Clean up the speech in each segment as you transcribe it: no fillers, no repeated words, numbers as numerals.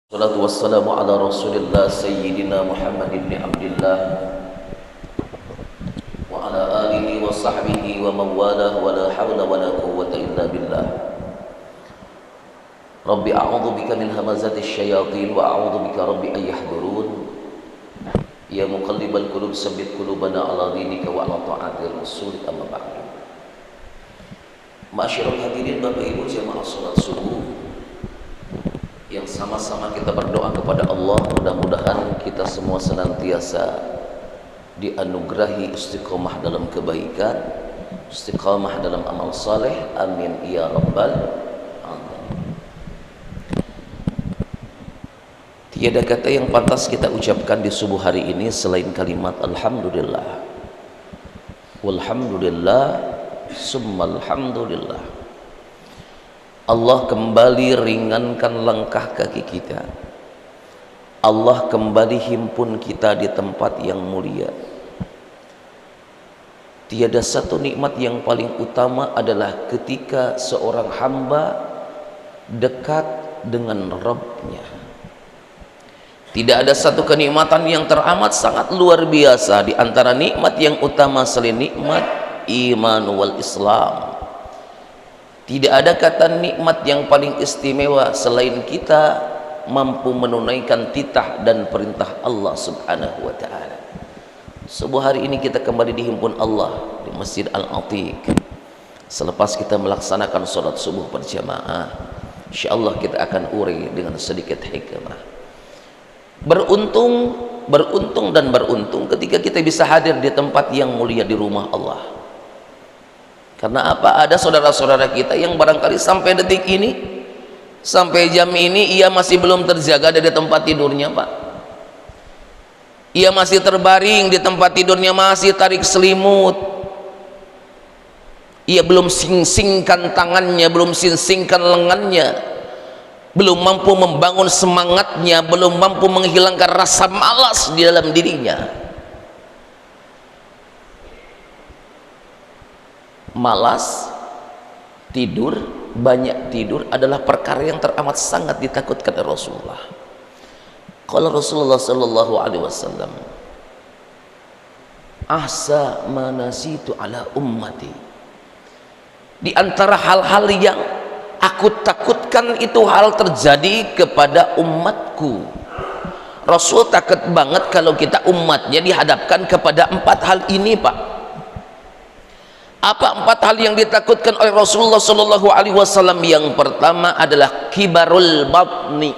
Salatu wassalamu ala rasulillah sayyidina Muhammad ibn Abdullah wa ala alihi wa sahbihi wa mawalah wa la hawla wa la quwwata illa billah. Rabbi a'udhu bika min hamazati syayatin wa a'udhu bika rabbi an yahdurun. Ya muqallibal qulub sabbit qulubana ala dinika wa ala ta'atir rasul. Amma ba'du. Ma'asyiral hadirin, Bapak Ibu jamaah salat subuh yang sama-sama kita berdoa kepada Allah, mudah-mudahan kita semua senantiasa dianugerahi istiqomah dalam kebaikan, istiqomah dalam amal saleh. Amin ya rabbal alamin. Tiada kata yang pantas kita ucapkan di subuh hari ini selain kalimat alhamdulillah. Walhamdulillah summal hamdulillah. Allah kembali ringankan langkah kaki kita. Allah kembali himpun kita di tempat yang mulia. Tiada satu nikmat yang paling utama adalah ketika seorang hamba dekat dengan Rabb-Nya. Tidak ada satu kenikmatan yang teramat sangat luar biasa di antara nikmat yang utama selain nikmat iman wal Islam. Tidak ada kata nikmat yang paling istimewa selain kita mampu menunaikan titah dan perintah Allah subhanahu wa ta'ala. Subuh hari ini kita kembali dihimpun Allah di Masjid Al-Atiq. Selepas kita melaksanakan sholat subuh berjamaah, insyaallah kita akan urai dengan sedikit hikmah. Beruntung dan beruntung ketika kita bisa hadir di tempat yang mulia di rumah Allah. Karena apa? Ada saudara-saudara kita yang barangkali sampai detik ini, sampai jam ini ia masih belum terjaga dari tempat tidurnya, Pak. Ia masih terbaring di tempat tidurnya, masih tarik selimut. Ia belum sing-singkan tangannya, belum sing-singkan lengannya, belum mampu membangun semangatnya, belum mampu menghilangkan rasa malas di dalam dirinya. Malas, tidur, banyak tidur adalah perkara yang teramat sangat ditakutkan oleh Rasulullah. Kalau Rasulullah sallallahu alaihi wasallam, ahsa manasitu ala ummati. Di antara hal-hal yang aku takutkan itu hal terjadi kepada umatku. Rasul takut banget kalau kita umatnya dihadapkan kepada 4 hal ini, Pak. Apa 4 hal yang ditakutkan oleh Rasulullah sallallahu alaihi wasallam? Yang pertama adalah kibarul batni.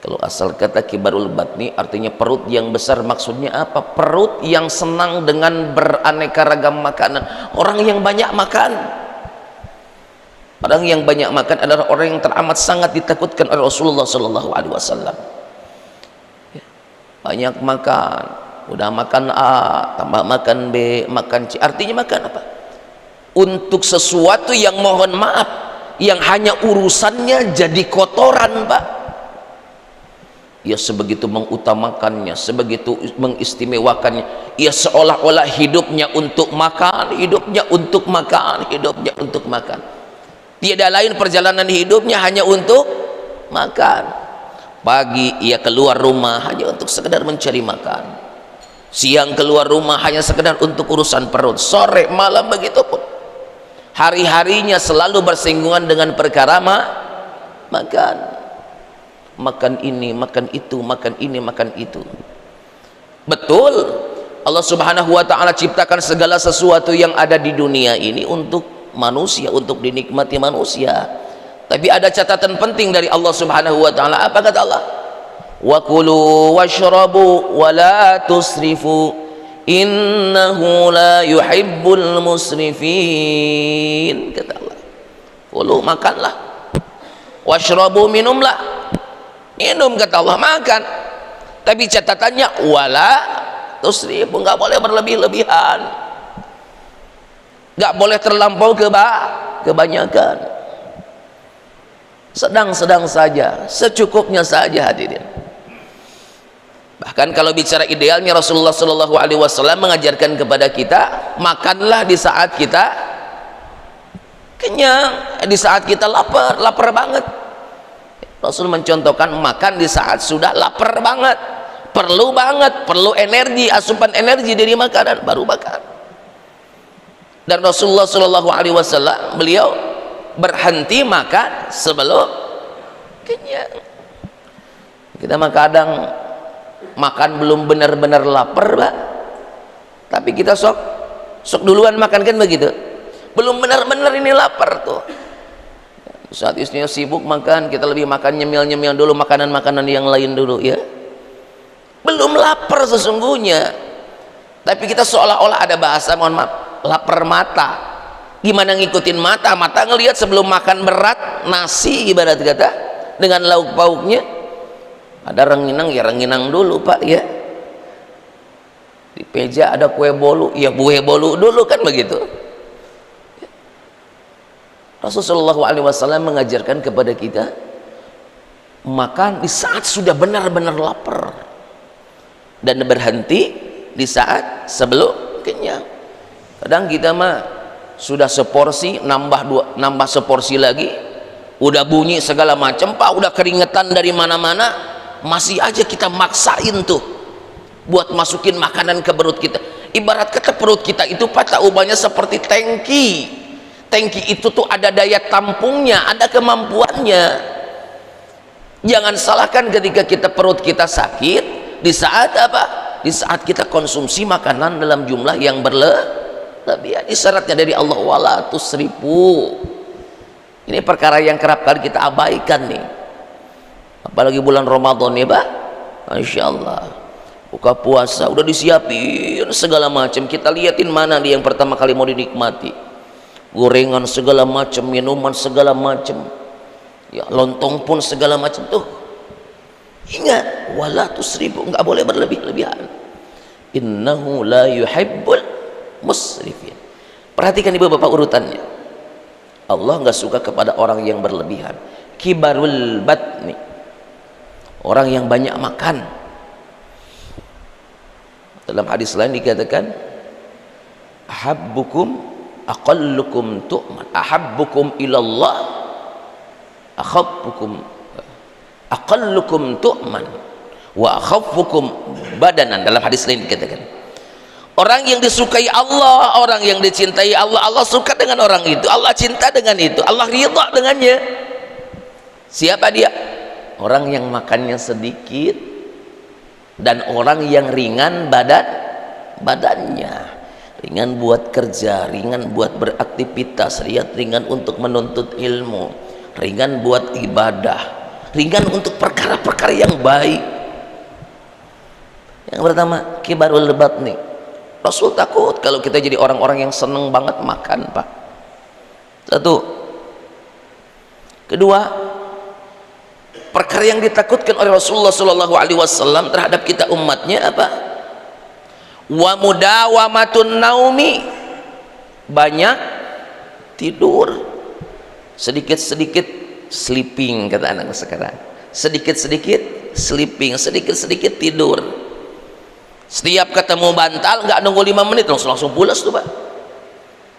Kalau asal kata kibarul batni artinya perut yang besar. Maksudnya apa? Perut yang senang dengan beraneka ragam makanan. Orang yang banyak makan. Orang yang banyak makan adalah orang yang teramat sangat ditakutkan oleh Rasulullah sallallahu alaihi wasallam. Banyak makan, udah makan A, tambah makan B, makan C. Artinya makan apa? Untuk sesuatu yang mohon maaf, yang hanya urusannya jadi kotoran, Pak. Ia sebegitu mengutamakannya, sebegitu mengistimewakannya. Ia seolah-olah hidupnya untuk makan, hidupnya untuk makan, hidupnya untuk makan. Tiada lain perjalanan hidupnya hanya untuk makan. Pagi ia keluar rumah hanya untuk sekedar mencari makan. Siang keluar rumah hanya sekedar untuk urusan perut. Sore malam begitu pun. Hari-harinya selalu bersinggungan dengan perkara makan. Makan ini, makan itu, makan ini, makan itu. Betul, Allah subhanahu wa ta'ala ciptakan segala sesuatu yang ada di dunia ini untuk manusia, untuk dinikmati manusia. Tapi ada catatan penting dari Allah subhanahu wa ta'ala. Apa kata Allah? Wa kulu washrabu wa la tusrifu innahu la yuhibbul musrifin. Kata Allah, kulu, makanlah, washrabu, minumlah. Minum kata Allah, makan. Tapi catatannya wala tusrifu, nggak boleh berlebih-lebihan, nggak boleh terlampau kebanyakan. Sedang-sedang saja, secukupnya saja, hadirin. Bahkan kalau bicara idealnya, Rasulullah Shallallahu Alaihi Wasallam mengajarkan kepada kita, makanlah di saat kita kenyang, di saat kita lapar banget. Rasul mencontohkan makan di saat sudah lapar banget, perlu energi, asupan energi dari makanan, baru makan. Dan Rasulullah Shallallahu Alaihi Wasallam beliau berhenti makan sebelum kenyang. Kita mah kadang makan belum benar-benar lapar, Pak, tapi kita sok duluan makan, kan begitu, belum benar-benar ini lapar tuh. Saat istrinya sibuk makan, kita lebih makan nyemil-nyemil dulu makanan-makanan yang lain dulu, ya. Belum lapar sesungguhnya, tapi kita seolah-olah ada bahasa, mohon maaf, lapar mata. Gimana ngikutin mata? Mata ngelihat sebelum makan berat, nasi ibarat kata dengan lauk pauknya. Ada rengginang, ya rengginang dulu, Pak, ya. Di meja ada kue bolu, ya kue bolu dulu, kan begitu. Rasulullah SAW mengajarkan kepada kita makan di saat sudah benar-benar lapar dan berhenti di saat sebelum kenyang. Kadang kita mah sudah seporsi, nambah seporsi lagi, udah bunyi segala macam, Pak, udah keringetan dari mana-mana, masih aja kita maksain tuh buat masukin makanan ke perut kita. Ibarat kata perut kita itu, Pak, tak ubahnya seperti tangki. Tangki itu tuh ada daya tampungnya, ada kemampuannya. Jangan salahkan ketika perut kita sakit, di saat apa? Di saat kita konsumsi makanan dalam jumlah yang berlebihan. Ini syaratnya dari Allah, wala tusrifu. Ini perkara yang kerap kali kita abaikan nih, apalagi bulan Ramadan ya, Pak. Masya Allah, buka puasa udah disiapin segala macam, kita liatin mana dia yang pertama kali mau dinikmati. Gorengan segala macam, minuman segala macam, ya lontong pun segala macam tuh. Ingat, wala tusrifu, nggak boleh berlebih-lebihan. Innahu la yuhibbul musrifin. Perhatikan ibu bapak urutannya. Allah nggak suka kepada orang yang berlebihan. Kibarul batni, orang yang banyak makan. Dalam hadis lain dikatakan, ahabbukum aqallukum tu'man, ahabbukum ilallah akhaffukum, aqallukum tu'man wa akhaffukum badanan. Dalam hadis lain dikatakan, orang yang disukai Allah, orang yang dicintai Allah, Allah suka dengan orang itu, Allah cinta dengan itu, Allah ridha dengannya. Siapa dia? Orang yang makannya sedikit dan orang yang ringan badannya, ringan buat kerja, ringan buat beraktivitas, ringan untuk menuntut ilmu, ringan buat ibadah, ringan untuk perkara-perkara yang baik. Yang pertama, kibarul batni. Rasul takut kalau kita jadi orang-orang yang seneng banget makan, Pak. Satu. Kedua, perkara yang ditakutkan oleh Rasulullah SAW terhadap kita umatnya apa? Wa mudawamatun naumi, banyak tidur, sedikit-sedikit sleeping, kata anak sekarang, sedikit-sedikit sleeping, sedikit-sedikit tidur. Setiap ketemu bantal nggak nunggu 5 menit langsung pulas tuh, Pak.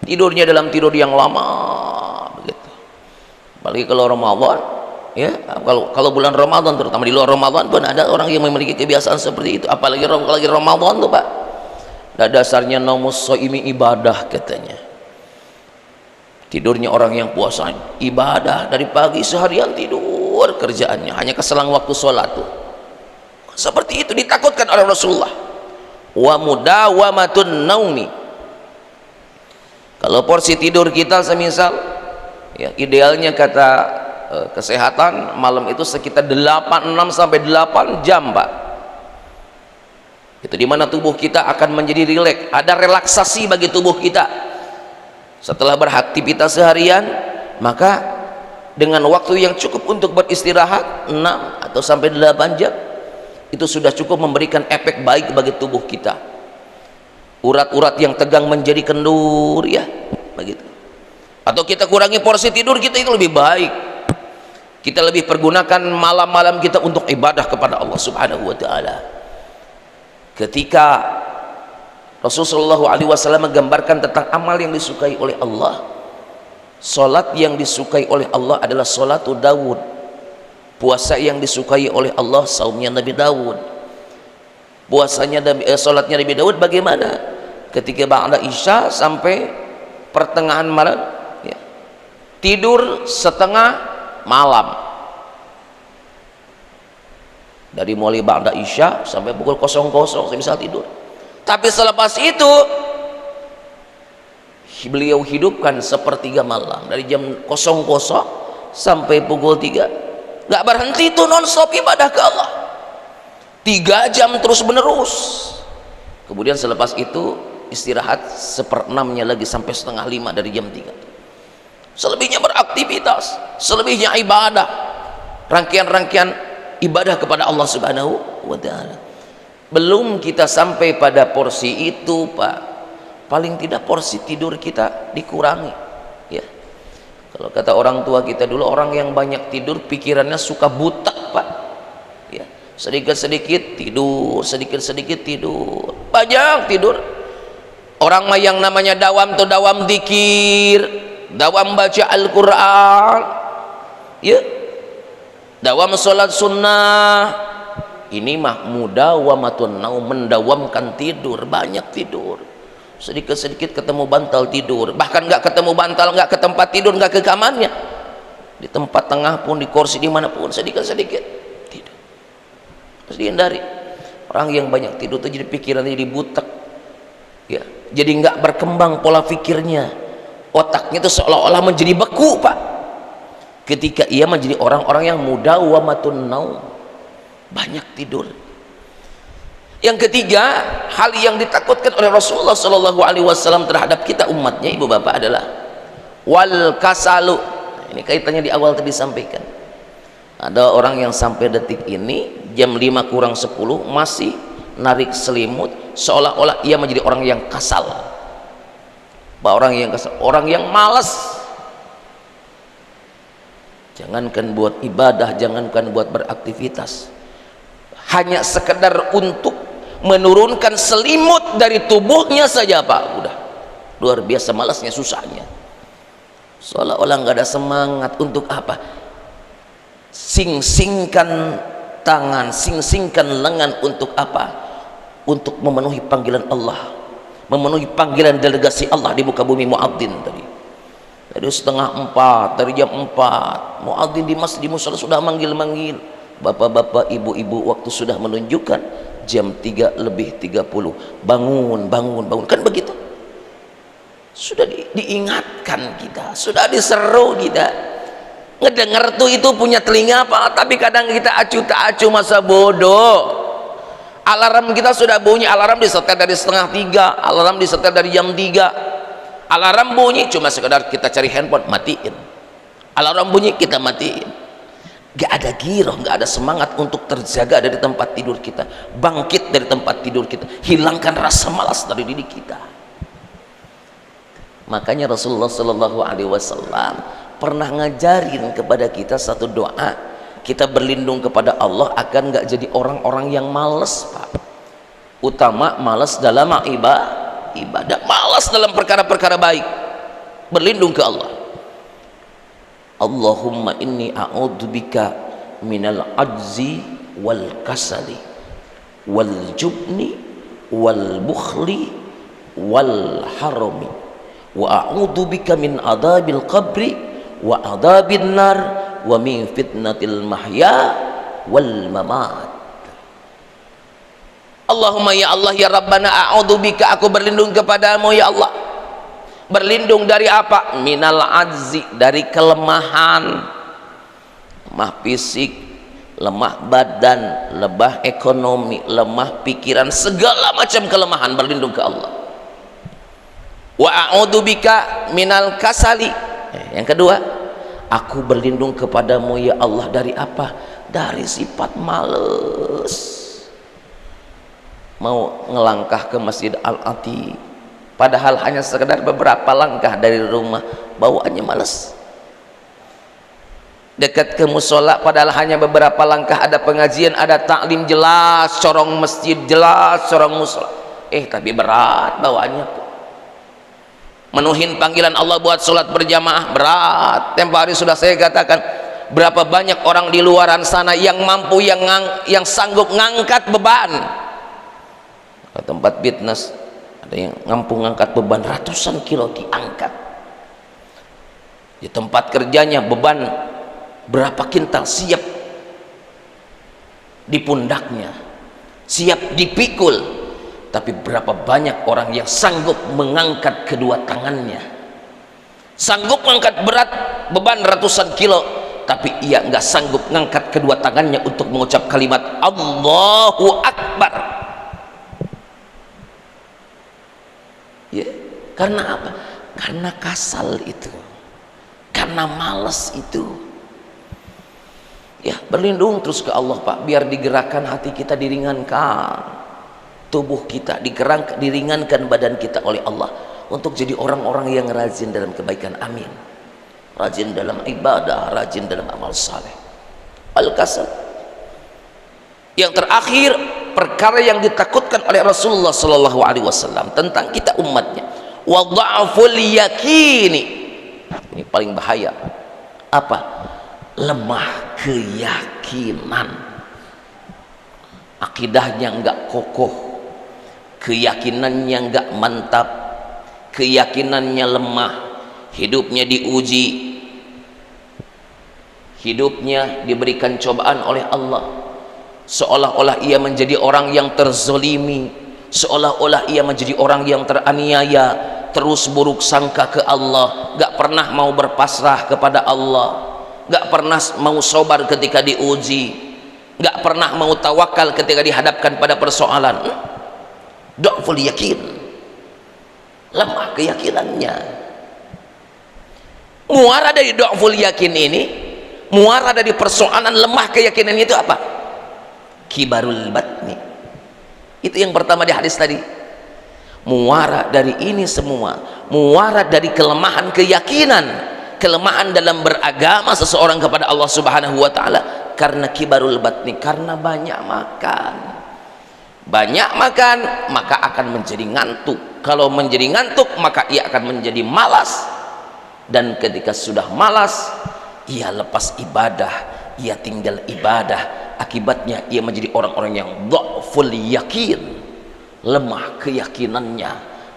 Tidurnya dalam tidur yang lama begitu. Apalagi kalau Ramadan, ya, kalau bulan Ramadan, terutama di luar Ramadan pun ada orang yang memiliki kebiasaan seperti itu. Apalagi Ramadan tuh, Pak. Dasarnya naumus shaimi ibadah katanya. Tidurnya orang yang puasa ibadah, dari pagi seharian tidur kerjaannya, hanya keselang waktu sholat tuh. Seperti itu ditakutkan oleh Rasulullah. Wa mudawamatun naumi. Kalau porsi tidur kita semisal, ya idealnya kata kesehatan malam itu sekitar 6 sampai 8 jam, Pak. Itu dimana tubuh kita akan menjadi rileks, ada relaksasi bagi tubuh kita setelah beraktivitas seharian. Maka dengan waktu yang cukup untuk beristirahat 6 atau sampai 8 jam itu sudah cukup memberikan efek baik bagi tubuh kita. Urat-urat yang tegang menjadi kendur, ya begitu. Atau kita kurangi porsi tidur kita, itu lebih baik. Kita lebih pergunakan malam-malam kita untuk ibadah kepada Allah Subhanahu wa taala. Ketika Rasulullah SAW menggambarkan tentang amal yang disukai oleh Allah, solat yang disukai oleh Allah adalah solatu Daud. Puasa yang disukai oleh Allah saumnya Nabi Daud. Puasanya salatnya Nabi Daud bagaimana? Ketika ba'da isya sampai pertengahan malam, ya, tidur setengah malam. Dari mulai ba'da isya sampai pukul 00 saya bisa tidur. Tapi selepas itu beliau hidupkan sepertiga malam dari jam 00 sampai pukul 3. Gak berhenti itu, non-stop ibadah ke Allah 3 jam terus menerus. Kemudian selepas itu istirahat 1/6-nya lagi sampai 4:30 dari jam 3. Selebihnya beraktivitas, selebihnya ibadah, rangkaian-rangkaian ibadah kepada Allah Subhanahu wa ta'ala. Belum kita sampai pada porsi itu, Pak. Paling tidak porsi tidur kita dikurangi, ya. Kalau kata orang tua kita dulu, orang yang banyak tidur pikirannya suka buta, Pak, ya. Sedikit-sedikit tidur, sedikit-sedikit tidur, banyak tidur. Orang mah yang namanya dawam tuh dawam zikir, dawam baca Al-Quran, ya, dawam sholat sunnah. Ini mah mudawamatun naum, mendawamkan tidur, banyak tidur. Sedikit-sedikit ketemu bantal tidur, bahkan nggak ketemu bantal, nggak ke tempat tidur, nggak ke kamarnya, di tempat tengah pun, di kursi, dimanapun, sedikit-sedikit tidur. Harus dihindari. Orang yang banyak tidur itu jadi pikirannya jadi butek, ya, jadi nggak berkembang pola pikirnya, otaknya itu seolah-olah menjadi beku, Pak, ketika ia menjadi orang-orang yang mudawamatun naum, banyak tidur. Yang ketiga, hal yang ditakutkan oleh Rasulullah Shallallahu Alaihi Wasallam terhadap kita umatnya, ibu bapak, adalah wal kasalu. Ini kaitannya di awal tadi disampaikan. Ada orang yang sampai detik ini jam 5 kurang 10 masih narik selimut, seolah-olah ia menjadi orang yang kasal. Orang yang kasal, orang yang malas. Jangankan buat ibadah, jangankan buat beraktivitas, hanya sekedar untuk menurunkan selimut dari tubuhnya saja, Pak, udah luar biasa malasnya, susahnya. Seolah-olah nggak ada semangat. Untuk apa? Sing-singkan tangan, sing-singkan lengan. Untuk apa? Untuk memenuhi panggilan Allah, memenuhi panggilan delegasi Allah di muka bumi. Muadzin tadi dari 3:30, dari jam 4 muadzin di masjid, di musala sudah manggil-manggil. Bapak-bapak, ibu-ibu, waktu sudah menunjukkan jam 3:30, bangun, bangun, bangun, kan begitu. Sudah diingatkan kita, sudah diseru kita. Ngedengar tuh itu punya telinga, Pak, tapi kadang kita acuh tak acuh, masa bodoh. Alarm kita sudah bunyi, alarm disetel dari 2:30, alarm disetel dari jam 3. Alarm bunyi, cuma sekedar kita cari handphone, matiin. Alarm bunyi, kita matiin. Gak ada giroh, gak ada semangat untuk terjaga dari tempat tidur kita, bangkit dari tempat tidur kita, hilangkan rasa malas dari diri kita. Makanya Rasulullah Shallallahu Alaihi Wasallam pernah ngajarin kepada kita satu doa. Kita berlindung kepada Allah akan gak jadi orang-orang yang malas, Pak. Utama malas dalam ibadah, malas dalam perkara-perkara baik. Berlindung ke Allah. Allahumma inni a'udzubika minal ajzi wal kasali wal jubni wal bukhli wal harami wa a'udzubika min adabil qabri wa adabin nar wa min fitnatil mahya wal mamat. Allahumma ya Allah ya Rabbana, a'udzubika, aku berlindung kepadamu ya Allah. Berlindung dari apa? Minal ajzi, dari kelemahan, lemah fisik, lemah badan, lemah ekonomi, lemah pikiran, segala macam kelemahan, berlindung ke Allah. Wa a'udzubika minal kasali. Yang kedua, aku berlindung kepadamu ya Allah dari apa? Dari sifat males. Mau ngelangkah ke Masjid Al-Atiq, padahal hanya sekedar beberapa langkah dari rumah, bawaannya malas. Dekat ke musola, padahal hanya beberapa langkah, ada pengajian, ada taklim jelas, corong masjid jelas, corong musola, tapi berat bawaannya. Menuhin panggilan Allah buat sholat berjamaah berat. Tempo hari sudah saya katakan, Berapa banyak orang di luaran sana yang mampu, yang sanggup ngangkat beban. Ke tempat fitness ada yang mampu ngangkat beban ratusan kilo diangkat. Di tempat kerjanya beban berapa kintal siap di pundaknya, siap dipikul. Tapi berapa banyak orang yang sanggup mengangkat kedua tangannya, sanggup mengangkat berat beban ratusan kilo, tapi ia nggak sanggup mengangkat kedua tangannya untuk mengucap kalimat Allahu Akbar. Ya, karena apa? Karena kasal itu, karena malas itu. Ya, berlindung terus ke Allah, Pak, biar digerakkan hati kita, diringankan tubuh kita, diringankan badan kita oleh Allah untuk jadi orang-orang yang rajin dalam kebaikan. Amin. Rajin dalam ibadah, rajin dalam amal saleh. Al-kasal. Yang terakhir, perkara yang ditakutkan oleh Rasulullah sallallahu alaihi wasallam tentang kita umatnya, wa dha'ful yakini. Ini paling bahaya. Apa? Lemah keyakinan. Akidahnya enggak kokoh, keyakinannya enggak mantap, keyakinannya lemah, hidupnya diuji, hidupnya diberikan cobaan oleh Allah, seolah-olah ia menjadi orang yang terzolimi, seolah-olah ia menjadi orang yang teraniaya, terus buruk sangka ke Allah, gak pernah mau berpasrah kepada Allah, gak pernah mau sabar ketika diuji, gak pernah mau tawakal ketika dihadapkan pada persoalan. Dha'ful yakin, lemah keyakinannya. Muara dari dha'ful yakin ini, muara dari persoalan lemah keyakinan itu apa? Kibarul batni. Itu yang pertama di hadis tadi. Muara dari ini semua, muara dari kelemahan keyakinan, kelemahan dalam beragama seseorang kepada Allah Subhanahu wa taala, karena kibarul batni, karena banyak makan. Banyak makan maka akan menjadi ngantuk. Kalau menjadi ngantuk maka ia akan menjadi malas, dan ketika sudah malas ia lepas ibadah, ia tinggal ibadah. Akibatnya ia menjadi orang-orang yang dha'ful yakin, lemah keyakinannya.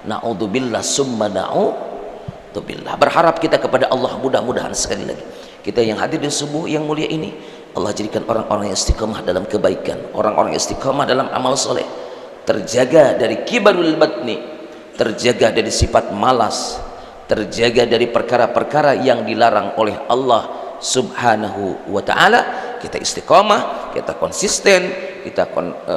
Na'udzubillah summa na'udzubillah. Berharap kita kepada Allah, mudah-mudahan sekali lagi kita yang hadir di subuh yang mulia ini, Allah jadikan orang-orang yang istiqamah dalam kebaikan, orang-orang yang istiqamah dalam amal soleh, terjaga dari kibarul batni, terjaga dari sifat malas, terjaga dari perkara-perkara yang dilarang oleh Allah Subhanahu wa ta'ala. Kita istiqamah, kita konsisten, kita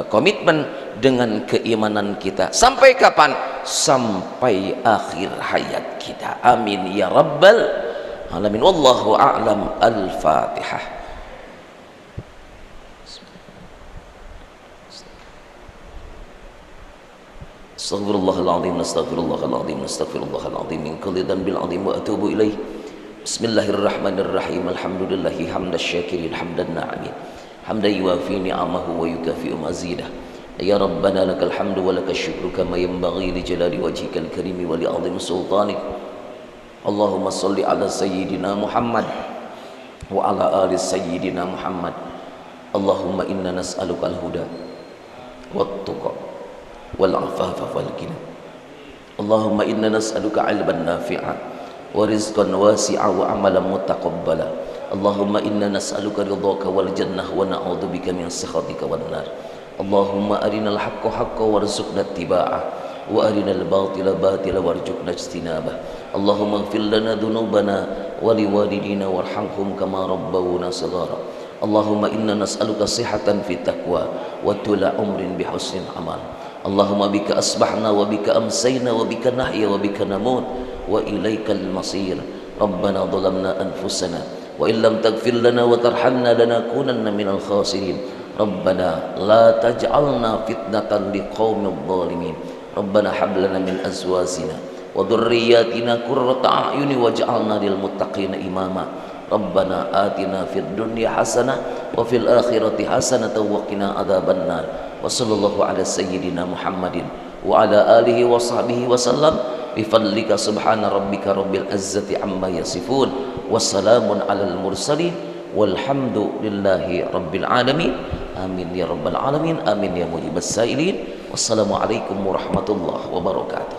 komitmen dengan keimanan kita. Sampai kapan? Sampai akhir hayat kita. Amin ya rabbal alamin. Wallahu a'lam. Al-Fatihah. Astaghfirullahaladzim, astaghfirullahaladzim, astaghfirullahaladzim min kulli dhanbin azim wa atubu ilaih. Bismillahirrahmanirrahim. Alhamdulillahi hamdas syakirin hamdan na'imin, hamdan yuwafi ni'amahu wa yukafi'u mazidah. Ya Rabbana lakal hamdu wa lakal syukru kama yanbaghi li jalali wajhikal karimi wa li 'azimi sultanik. Allahumma salli ala sayyidina Muhammad wa ala ali sayyidina Muhammad. Allahumma inna nas'aluka al-huda wat tuqa wal afafa wal ghina. Allahumma inna nas'aluka 'ilman nafi'an wa rizqan wasi'a wa amalan mutaqabbala. Allahumma inna nas'aluka ridhaka wal jannah wa na'udzubika min sakhatika wan nar. Allahumma arinal haqqa haqqan warzuqna ittiba'ah wa arinal batila batila warzuqna ijtinabah. Allahumma ighfir lana dhunubana wa liwalidina warhamhum kama rabbawna shighara. Allahumma inna nas'aluka sihhatan fi taqwa wa tula umrin bi husnil amal. Allahumma bika asbahna wa bika amsayna wa bika nahya wa bika namut wa ilaikal masir. Rabbana dhalamna anfusana wa illam taghfir lana wa tarhamna lanakunanna minal khasirin. Rabbana la taj'alna fitnatan liqaumil zalimin. Rabbana hab lana min azwajina wa dhurriyyatina qurrata a'yuni waj'alna lil muttaqina imama. Rabbana atina fid dunya hasanah wa fil akhirati hasanah wa qina adzabannar. Wa sallallahu ala sayyidina Muhammadin wa ala alihi wa sahbihi wa sallam. Bifadlika subhana rabbika rabbil izzati amma yasifun wa salamun alal mursalin walhamdulillahi rabbil alamin. Amin ya rabbal alamin, amin ya mujibas sailin. Wassalamualaikum warahmatullahi wabarakatuh.